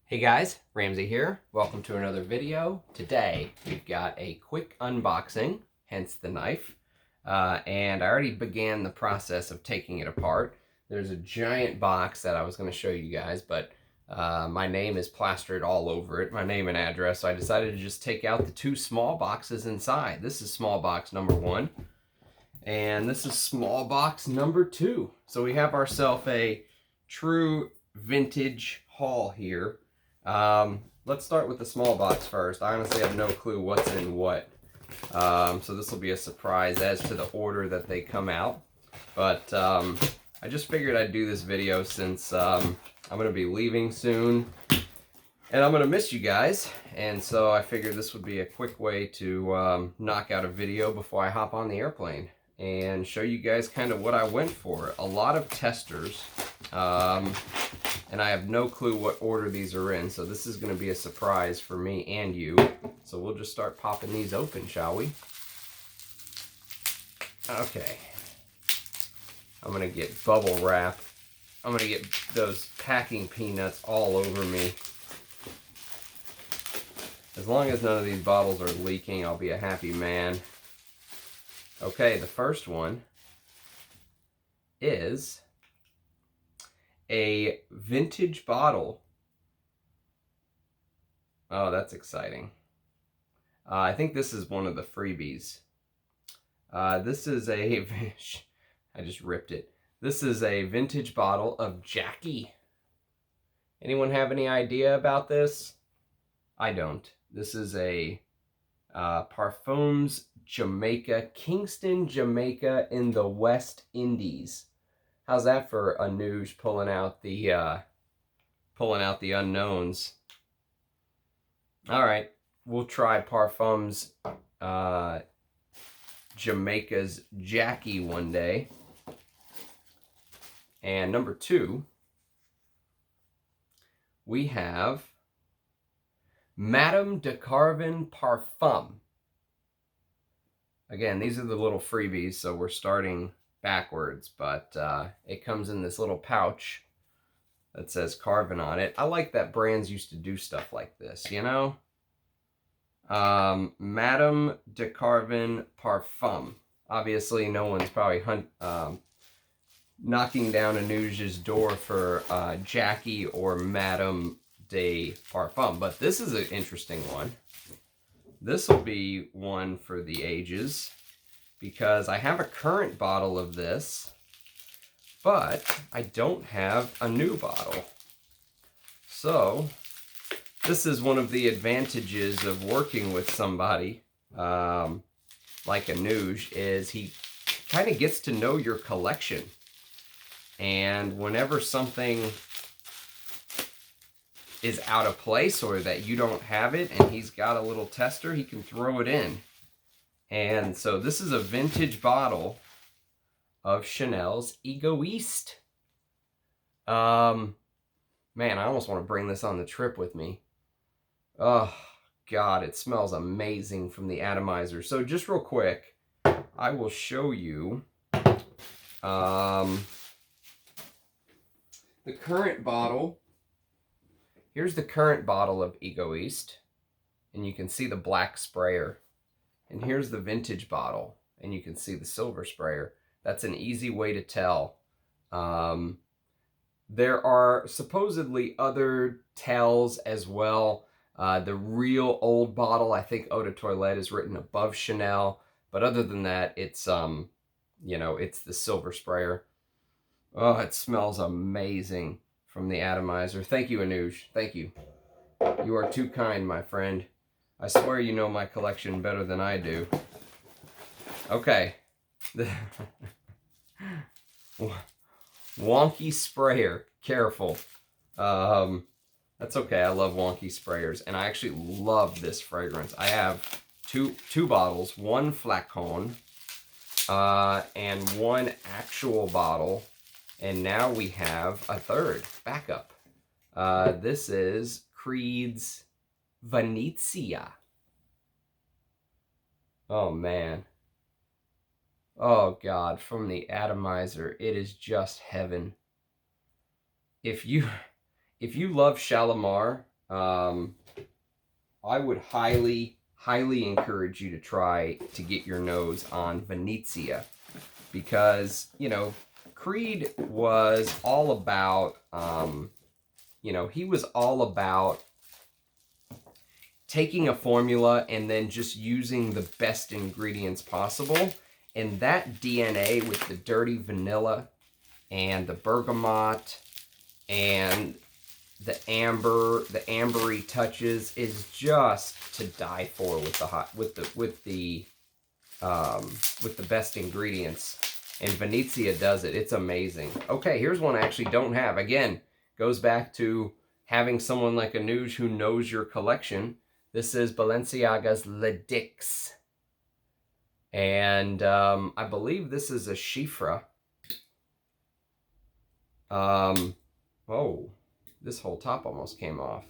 Hey guys, Ramsey here. Welcome to another video. Today we've got a quick unboxing, hence the knife. And I already began the process of taking it apart. There's a giant box that I was going to show you guys, but my name is plastered all over it, my name and address, so I decided to just take out the two small boxes inside. This is small box number 1, and this is small box number 2. So we have ourselves a true vintage haul here. Let's start with the small box first. I honestly have no clue what's in what. So this will be a surprise as to the order that they come out. But I just figured I'd do this video since I'm going to be leaving soon. And I'm going to miss you guys. And so I figured this would be a quick way to knock out a video before I hop on the airplane. And show you guys kind of what I went for. A lot of testers. And I have no clue what order these are in, so this is going to be a surprise for me and you. So we'll just start popping these open, shall we? Okay. I'm going to get bubble wrap. I'm going to get those packing peanuts all over me. As long as none of these bottles are leaking, I'll be a happy man. Okay, the first one is a vintage bottle. Oh, that's exciting. I think this is one of the freebies. This is a... I just ripped it. This is a vintage bottle of Jackie. Anyone have any idea about this? I don't. This is a Perfumes Jamaica, Kingston, Jamaica in the West Indies. How's that for Anooj pulling out the unknowns? All right, we'll try Parfums Jamaica's Jackie one day. And number 2, we have Madame de Carven Parfum. Again, these are the little freebies, so we're starting backwards, but it comes in this little pouch that says Carven on it. I like that brands used to do stuff like this, you know? Madame de Carven Parfum. Obviously, no one's probably knocking down Anooj's door for Jackie or Madame de Parfum, but this is an interesting one. This will be one for the ages, because I have a current bottle of this, but I don't have a new bottle. So this is one of the advantages of working with somebody like Anooj, is he kind of gets to know your collection. And whenever something is out of place or that you don't have it and he's got a little tester, he can throw it in. And so this is a vintage bottle of Chanel's Egoiste. Man, I almost want to bring this on the trip with me. Oh, God, it smells amazing from the atomizer. So just real quick, I will show you the current bottle. Here's the current bottle of Egoiste, and you can see the black sprayer. And here's the vintage bottle, and you can see the silver sprayer. That's an easy way to tell. There are supposedly other tells as well. The real old bottle, I think Eau de Toilette is written above Chanel, but other than that, it's you know, it's the silver sprayer. Oh, it smells amazing from the atomizer. Thank you, Anooj. Thank you. You are too kind, my friend. I swear you know my collection better than I do. Okay. Wonky sprayer. Careful. That's okay. I love wonky sprayers. And I actually love this fragrance. I have two bottles. One flacon. And one actual bottle. And now we have a third backup. This is Creed's Venezia. Oh, man. Oh, God. From the atomizer, it is just heaven. If you love Shalimar, I would highly, highly encourage you to try to get your nose on Venezia, because, you know, Creed was all about, you know, he was all about taking a formula and then just using the best ingredients possible. And that DNA with the dirty vanilla and the bergamot and the ambery touches is just to die for with the best ingredients. And Venezia does it. It's amazing. Okay, here's one I actually don't have. Again, goes back to having someone like Anooj who knows your collection. This is Balenciaga's Le Dix. And I believe this is a Chifra. Oh, this whole top almost came off.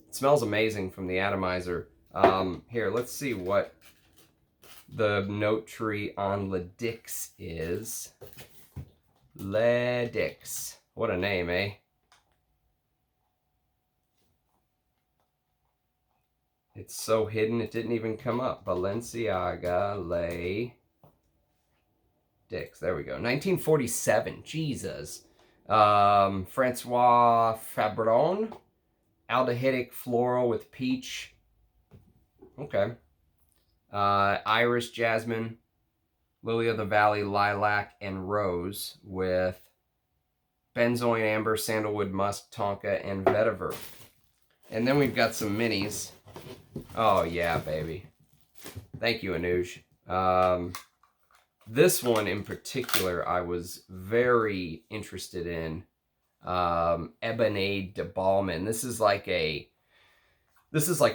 It smells amazing from the atomizer. Here, let's see what the note tree on Le Dix is. Le Dix. What a name, eh? It's so hidden, it didn't even come up. Balenciaga Le Dix. There we go. 1947. Jesus. Francois Fabron. Aldehydic floral with peach. Okay. Iris, jasmine, lily of the valley, lilac, and rose with benzoin, amber, sandalwood, musk, tonka, and vetiver. And then we've got some minis. Oh, yeah, baby. Thank you, Anooj. This one in particular, I was very interested in. Ebony de Balmain. This is like a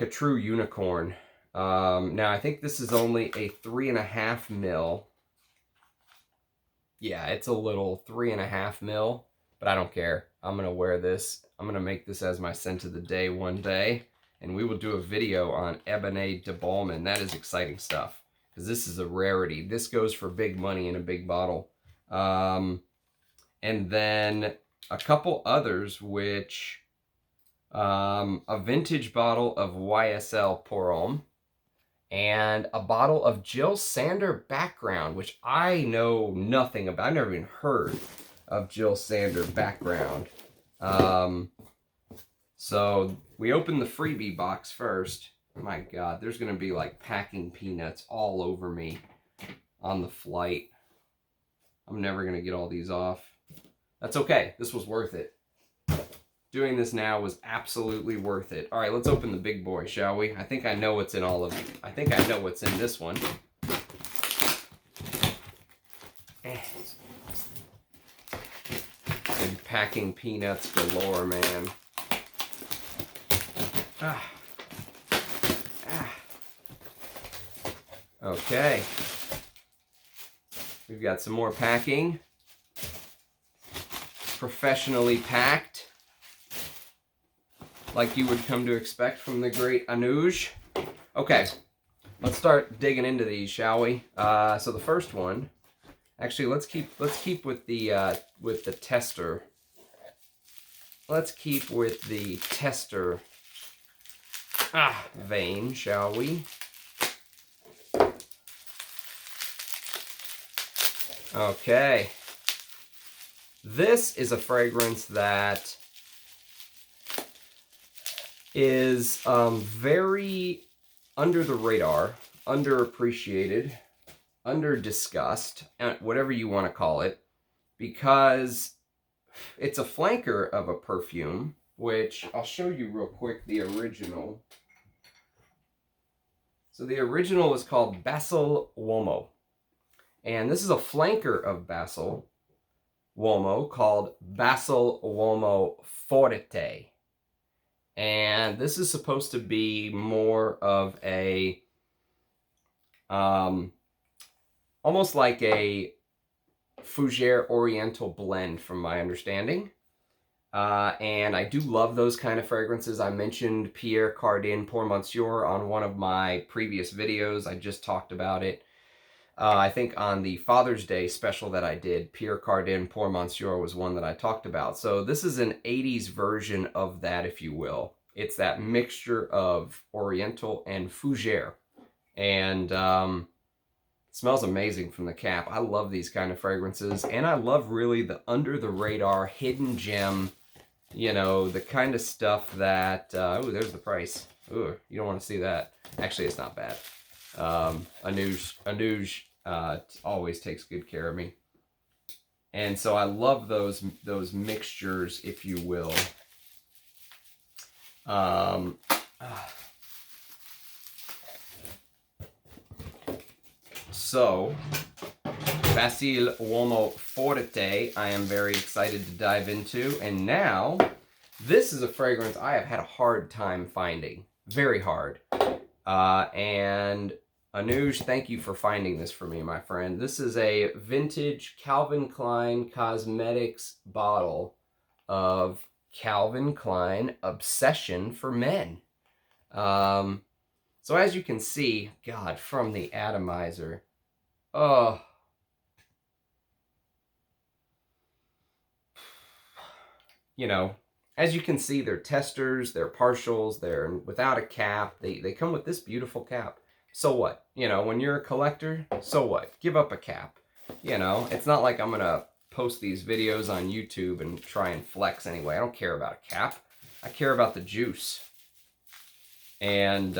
true unicorn. Now, I think this is only a 3.5 mil. Yeah, it's a little 3.5 mil, but I don't care. I'm going to wear this. I'm going to make this as my scent of the day one day, and we will do a video on Ebony de Balmain. That is exciting stuff, because this is a rarity. This goes for big money in a big bottle. And then a couple others, which, a vintage bottle of YSL Pour Homme, and a bottle of Jill Sander Background, which I know nothing about. I've never even heard of Jill Sander Background. So we opened the freebie box first. My God, there's going to be like packing peanuts all over me on the flight. I'm never going to get all these off. That's okay. This was worth it. Doing this now was absolutely worth it. All right, let's open the big boy, shall we? I think I know what's in all of them. I think I know what's in this one. And packing peanuts galore, man. Okay. We've got some more packing. Professionally packed, like you would come to expect from the great Anooj. Okay, let's start digging into these, shall we? So the first one, actually, let's keep with the tester. Let's keep with the tester vein, shall we? Okay. This is a fragrance that is very under the radar, underappreciated, under-discussed, whatever you want to call it, because it's a flanker of a perfume, which I'll show you real quick, the original. So the original is called Basil Uomo, and this is a flanker of Basil Uomo called Basil Uomo Forte. And this is supposed to be more of a, almost like a Fougère Oriental blend from my understanding. And I do love those kind of fragrances. I mentioned Pierre Cardin Pour Monsieur on one of my previous videos. I just talked about it. I think on the Father's Day special that I did, Pierre Cardin Pour Monsieur was one that I talked about. So this is an 80s version of that, if you will. It's that mixture of Oriental and Fougere. And smells amazing from the cap. I love these kind of fragrances. And I love really the under-the-radar, hidden gem, you know, the kind of stuff that... oh, there's the price. Ooh, you don't want to see that. Actually, it's not bad. Anooj always takes good care of me. And so I love those mixtures, if you will. So, Facile Uomo Forte, I am very excited to dive into. And now, this is a fragrance I have had a hard time finding. Very hard. And Anooj, thank you for finding this for me, my friend. This is a vintage Calvin Klein Cosmetics bottle of Calvin Klein Obsession for Men. So as you can see, God, from the atomizer, oh, you know, as you can see, they're testers, they're partials, they're without a cap. They come with this beautiful cap. So what? You know, when you're a collector, so what? Give up a cap. You know, it's not like I'm going to post these videos on YouTube and try and flex anyway. I don't care about a cap. I care about the juice. And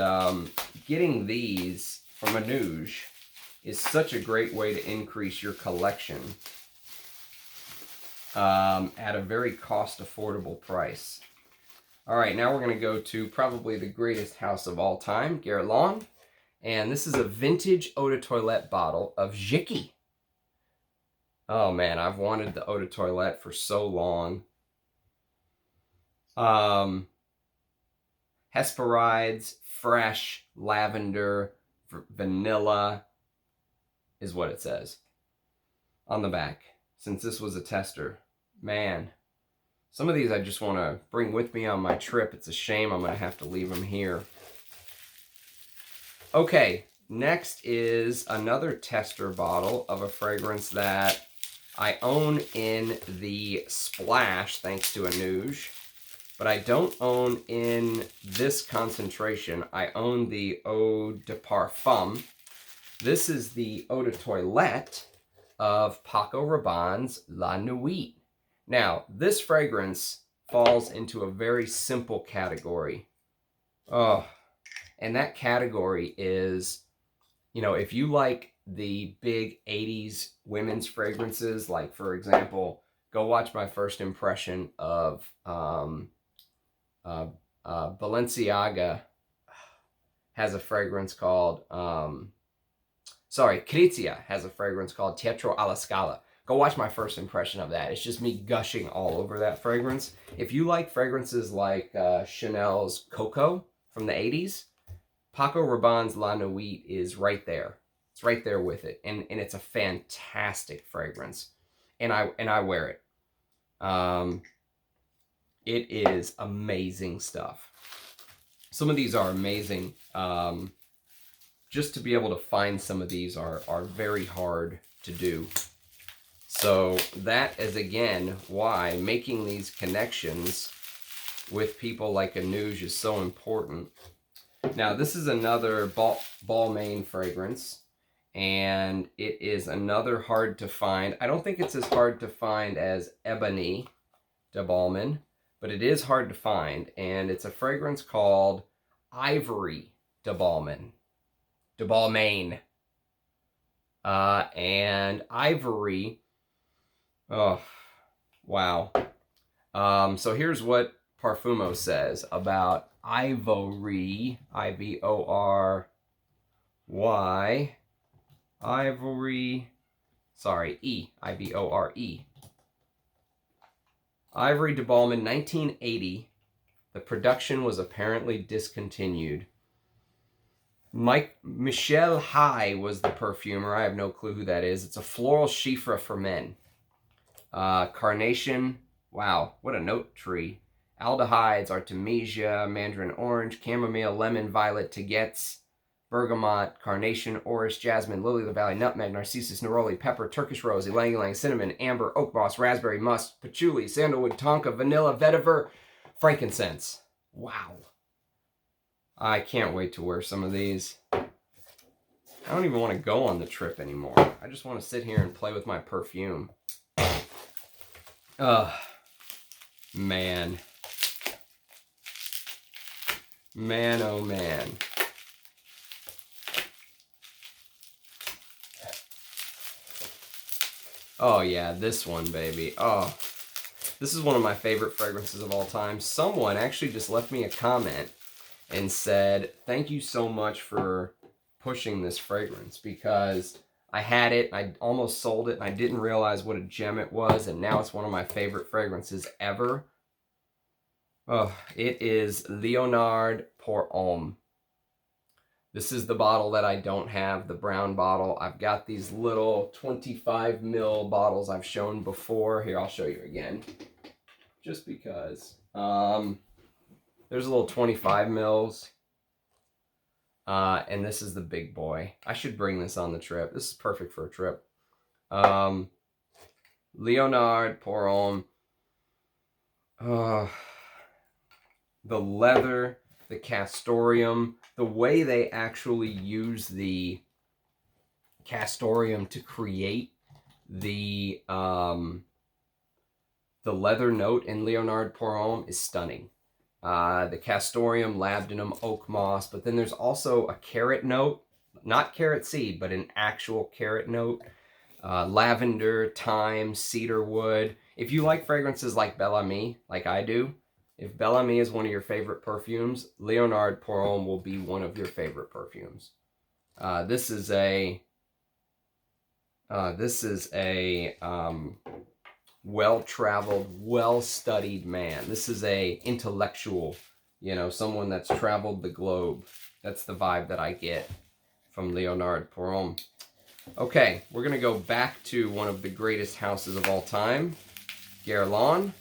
getting these from Anooj is such a great way to increase your collection at a very cost-affordable price. All right, now we're going to go to probably the greatest house of all time, Guerlain. And this is a vintage eau de toilette bottle of Jicky. Oh, man, I've wanted the eau de toilette for so long. Hesperides, fresh, lavender, vanilla is what it says on the back. Since this was a tester, man, some of these I just want to bring with me on my trip. It's a shame I'm going to have to leave them here. Okay, next is another tester bottle of a fragrance that I own in the Splash, thanks to Anooj. But I don't own in this concentration. I own the Eau de Parfum. This is the Eau de Toilette of Paco Rabanne's La Nuit. Now, this fragrance falls into a very simple category. Oh, and that category is, you know, if you like the big 80s women's fragrances, like, for example, go watch my first impression of Balenciaga has a fragrance called, Crizia has a fragrance called Teatro alla Scala. Go watch my first impression of that. It's just me gushing all over that fragrance. If you like fragrances like Chanel's Coco from the 80s, Paco Rabanne's La Nuit is right there. It's right there with it. And it's a fantastic fragrance. And I wear it. It is amazing stuff. Some of these are amazing. Just to be able to find some of these are very hard to do. So that is, again, why making these connections with people like Anooj is so important. Now, this is another Balmain fragrance, and it is another hard to find. I don't think it's as hard to find as Ebony de Balmain, but it is hard to find, and it's a fragrance called Ivory de Balmain. De Balmain. And Ivory, oh, wow. So here's what Parfumo says about Ivory, I-V-O-R-Y, Ivory, sorry, E, I-V-O-R-E. Ivory de Balmain, 1980. The production was apparently discontinued. Michel High was the perfumer. I have no clue who that is. It's a floral chiffre for men. Carnation. Wow, what a note tree. Aldehydes, Artemisia, mandarin orange, chamomile, lemon, violet, tagetes, bergamot, carnation, orris, jasmine, lily of the valley, nutmeg, narcissus, neroli, pepper, Turkish rose, ylang ylang, cinnamon, amber, oak moss, raspberry, musk, patchouli, sandalwood, tonka, vanilla, vetiver, frankincense. Wow. I can't wait to wear some of these. I don't even want to go on the trip anymore. I just want to sit here and play with my perfume. Ugh. Man. Man, oh man. Oh yeah, this one, baby. Oh, this is one of my favorite fragrances of all time. Someone actually just left me a comment and said, thank you so much for pushing this fragrance, because I had it, I almost sold it, and I didn't realize what a gem it was, and now it's one of my favorite fragrances ever. Oh, it is Leonard Pour Homme. This is the bottle that I don't have, the brown bottle. I've got these little 25 ml bottles I've shown before. Here, I'll show you again, just because. There's a little 25 mils. And this is the big boy. I should bring this on the trip. This is perfect for a trip. Leonard Pour Homme. The leather, the castoreum, the way they actually use the castoreum to create the leather note in Leonard Pour Homme is stunning. The castoreum, labdanum, oak moss, but then there's also a carrot note, not carrot seed, but an actual carrot note. Lavender, thyme, cedar wood. If you like fragrances like Bel Ami, like I do, if Bel Ami is one of your favorite perfumes, Leonard Pour Homme will be one of your favorite perfumes. This is a well-traveled, well-studied man. This is a intellectual, you know, someone that's traveled the globe. That's the vibe that I get from Leonard Pour Homme. Okay, we're going to go back to one of the greatest houses of all time, Guerlain.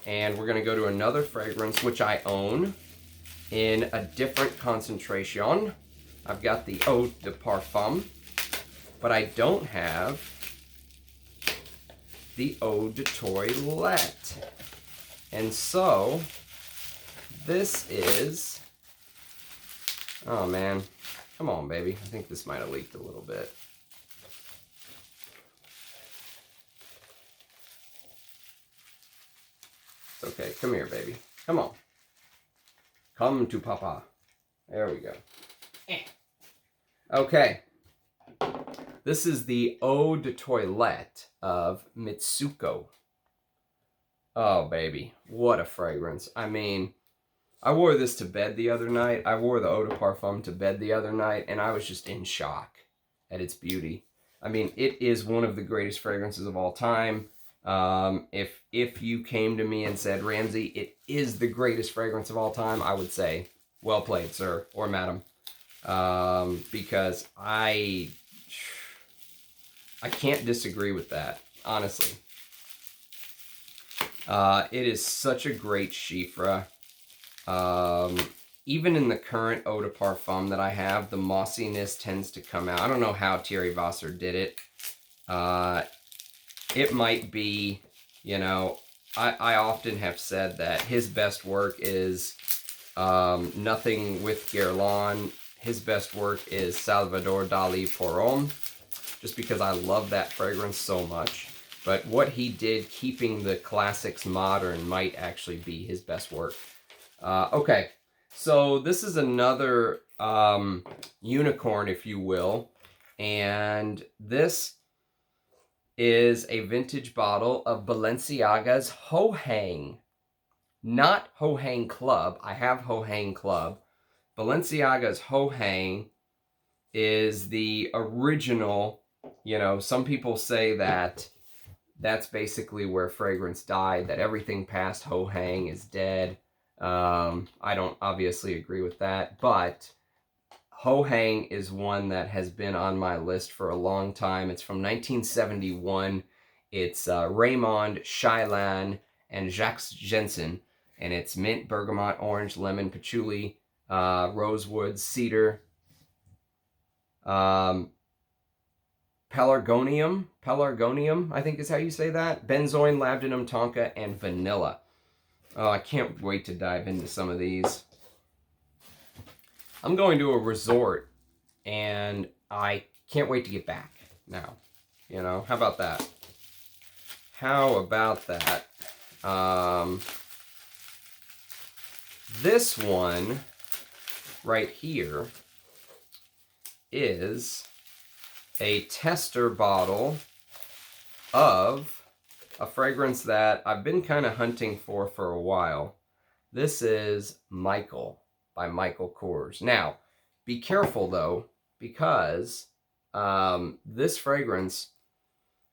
And we're going to go to another fragrance, which I own, in a different concentration. I've got the Eau de Parfum, but I don't have the Eau de Toilette. And so, this is... Oh, man. Come on, baby. I think this might have leaked a little bit. Okay, come here, baby. Come on. Come to Papa. There we go. Okay. This is the Eau de Toilette of Mitsuko. Oh, baby. What a fragrance. I mean, I wore this to bed the other night. I wore the Eau de Parfum to bed the other night, and I was just in shock at its beauty. I mean, it is one of the greatest fragrances of all time. If you came to me and said, Ramsey, it is the greatest fragrance of all time, I would say, well played, sir, or madam. Because I can't disagree with that, honestly. It is such a great chiffre. Even in the current Eau de Parfum that I have, the mossiness tends to come out. I don't know how Thierry Vasseur did it. It might be, you know, I often have said that his best work is nothing with Guerlain. His best work is Salvador Dali Pour Homme, just because I love that fragrance so much. But what he did, keeping the classics modern, might actually be his best work. Okay, so this is another unicorn, if you will, and this is a vintage bottle of Balenciaga's Ho Hang. Not Ho Hang Club. I have Ho Hang Club. Balenciaga's Ho Hang is the original, you know, some people say that that's basically where fragrance died, that everything past Ho Hang is dead. I don't obviously agree with that, but Ho Hang is one that has been on my list for a long time. It's from 1971. It's Raymond, Shylan, and Jacques Jensen. And it's mint, bergamot, orange, lemon, patchouli, rosewood, cedar. Pelargonium, I think is how you say that. Benzoin, labdanum, tonka, and vanilla. Oh, I can't wait to dive into some of these. I'm going to a resort, and I can't wait to get back now. You know, how about that? How about that? This one right here is a tester bottle of a fragrance that I've been kind of hunting for a while. This is Michael by Michael Kors. Now, be careful though, because this fragrance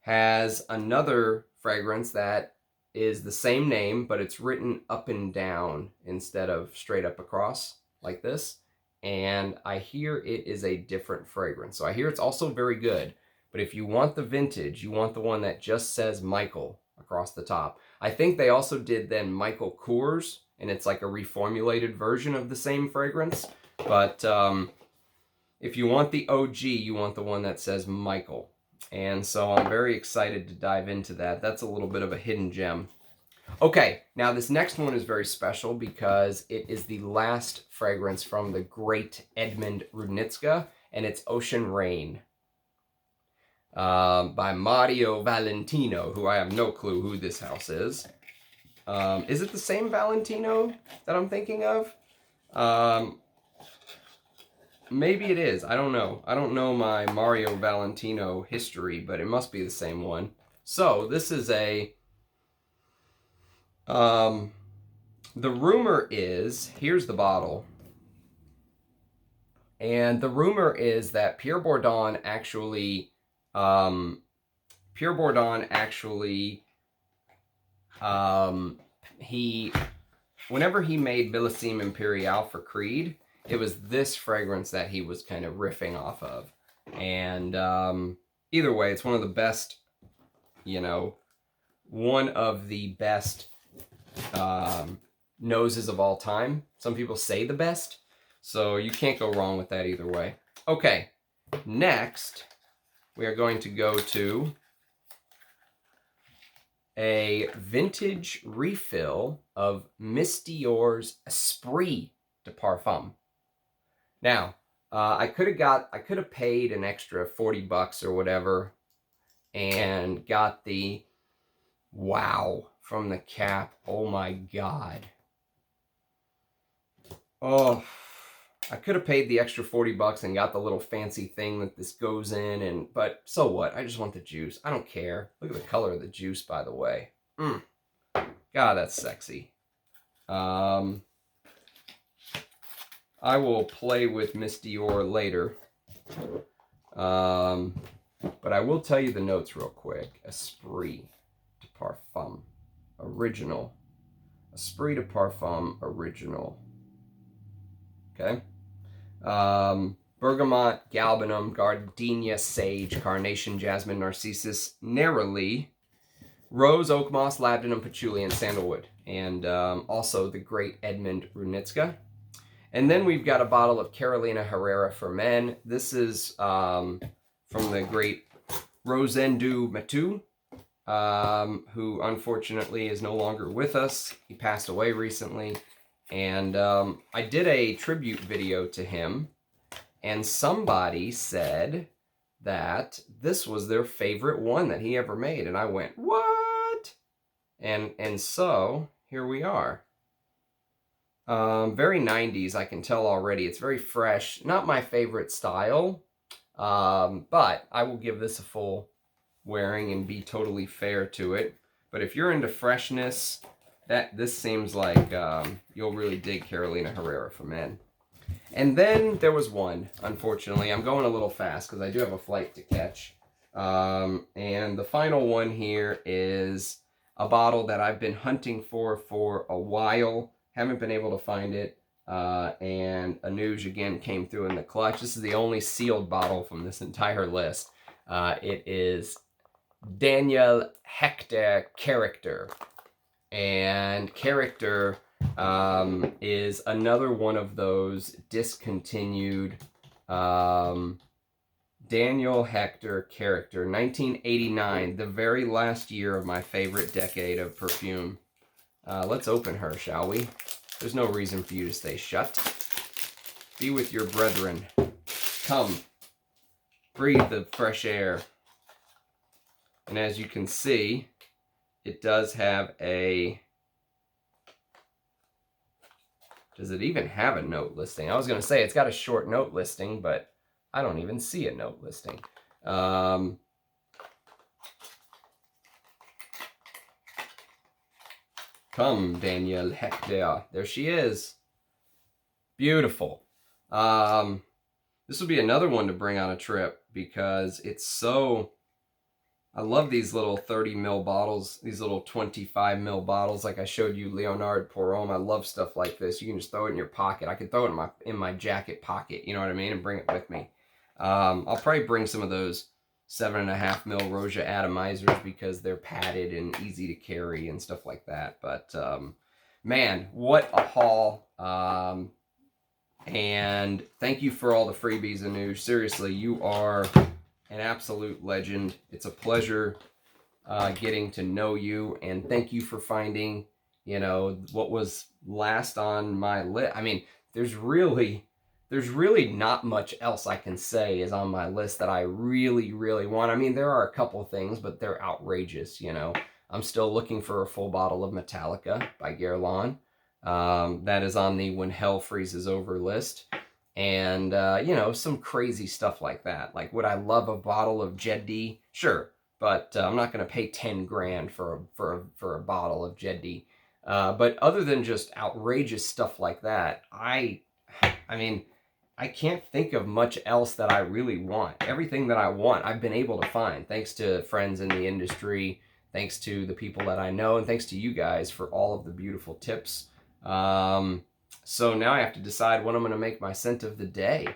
has another fragrance that is the same name, but it's written up and down instead of straight up across like this. And I hear it is a different fragrance. So I hear it's also very good. But if you want the vintage, you want the one that just says Michael across the top. I think they also did then Michael Kors, and it's like a reformulated version of the same fragrance. But if you want the OG, you want the one that says Michael. And so I'm very excited to dive into that. That's a little bit of a hidden gem. Okay, now this next one is very special because it is the last fragrance from the great Edmund Rudnitska, and it's Ocean Rain by Mario Valentino, who I have no clue who this house is. Is it the same Valentino that I'm thinking of? Maybe it is. I don't know. I don't know my Mario Valentino history, but it must be the same one. So this is a... the rumor is... Here's the bottle. And the rumor is that Pierre Bourdon actually... whenever he made Bellissime Imperiale for Creed, it was this fragrance that he was kind of riffing off of. And either way, it's one of the best, you know, one of the best noses of all time. Some people say the best, so you can't go wrong with that either way. Okay, next we are going to go to a vintage refill of Miss Dior's Esprit de Parfum. Now, I could have paid an extra $40 or whatever and got the wow from the cap. Oh my God. Oh, I could have paid the extra $40 and got the little fancy thing that this goes in, but so what? I just want the juice. I don't care. Look at the color of the juice, by the way. God, that's sexy. I will play with Miss Dior later. But I will tell you the notes real quick. Esprit de Parfum. Original. Esprit de Parfum Original. Okay. Bergamot, galbanum, gardenia, sage, carnation, jasmine, narcissus, neroli, rose, oak moss, labdanum, patchouli, and sandalwood. And also the great Edmund Rudnitska. And then we've got a bottle of Carolina Herrera for men. This is from the great Rosendu Matu, who unfortunately is no longer with us. He passed away recently. And I did a tribute video to him, and somebody said that this was their favorite one that he ever made. And I went, what? And so here we are. Very 90s, I can tell already. It's very fresh. Not my favorite style, but I will give this a full wearing and be totally fair to it. But if you're into freshness, this seems like you'll really dig Carolina Herrera for men. And then there was one, unfortunately. I'm going a little fast because I do have a flight to catch. And the final one here is a bottle that I've been hunting for a while. Haven't been able to find it. And Anooj again came through in the clutch. This is the only sealed bottle from this entire list. It is Daniel Hector Character. And Character is another one of those discontinued Daniel Hector character, 1989, the very last year of my favorite decade of perfume. Let's open her, shall we? There's no reason for you to stay shut. Be with your brethren. Come. Breathe the fresh air. And as you can see, it does have a... Does it even have a note listing? I was going to say it's got a short note listing, but I don't even see a note listing. Come, Daniel Hector. There she is. Beautiful. This will be another one to bring on a trip because it's so... I love these little 30 ml bottles, these little 25 ml bottles like I showed you, Leonard Porome. I love stuff like this. You can just throw it in your pocket. I could throw it in my jacket pocket, you know what I mean, and bring it with me. I'll probably bring some of those 7.5 ml Roja atomizers because they're padded and easy to carry and stuff like that. But man, what a haul. And thank you for all the freebies, Anooj. Seriously, you are an absolute legend. It's a pleasure getting to know you, and thank you for finding, you know, what was last on my list. I mean, there's really not much else I can say is on my list that I really want. I mean, there are a couple things, but they're outrageous, you know. I'm still looking for a full bottle of Metallica by Guerlain. That is on the When Hell Freezes Over list. And, you know, some crazy stuff like that. Like, would I love a bottle of Jeddi? Sure, but I'm not going to pay 10 grand for a bottle of Jeddi. But other than just outrageous stuff like that, I mean, I can't think of much else that I really want. Everything that I want, I've been able to find, thanks to friends in the industry, thanks to the people that I know, and thanks to you guys for all of the beautiful tips. So now I have to decide what I'm going to make my scent of the day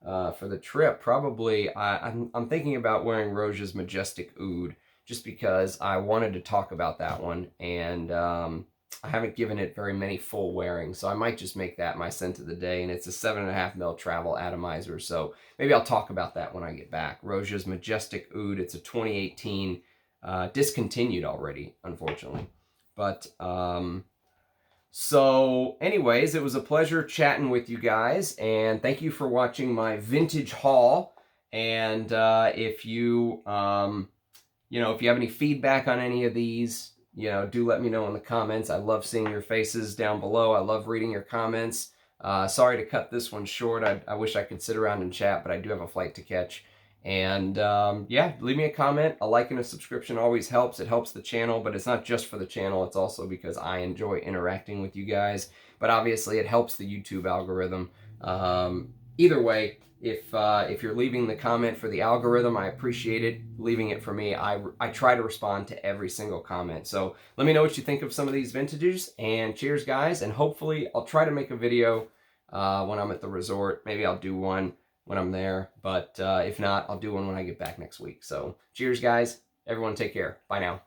for the trip. Probably, I'm thinking about wearing Roja's Majestic Oud, just because I wanted to talk about that one, and I haven't given it very many full wearings, so I might just make that my scent of the day, and it's a 7.5 ml travel atomizer, so maybe I'll talk about that when I get back. Roja's Majestic Oud, it's a 2018, discontinued already, unfortunately, but... So anyways, it was a pleasure chatting with you guys, and thank you for watching my vintage haul. And if you, you know, if you have any feedback on any of these, you know, do let me know in the comments. I love seeing your faces down below. I love reading your comments. Sorry to cut this one short. I wish I could sit around and chat, but I do have a flight to catch. And yeah, leave me a comment. A like and a subscription always helps. It helps the channel, but it's not just for the channel. It's also because I enjoy interacting with you guys. But obviously, it helps the YouTube algorithm. Either way, if you're leaving the comment for the algorithm, I appreciate it. Leaving it for me, I try to respond to every single comment. So let me know what you think of some of these vintages. And cheers, guys. And hopefully, I'll try to make a video when I'm at the resort. Maybe I'll do one when I'm there, but if not, I'll do one when I get back next week. So cheers, guys. Everyone take care. Bye now.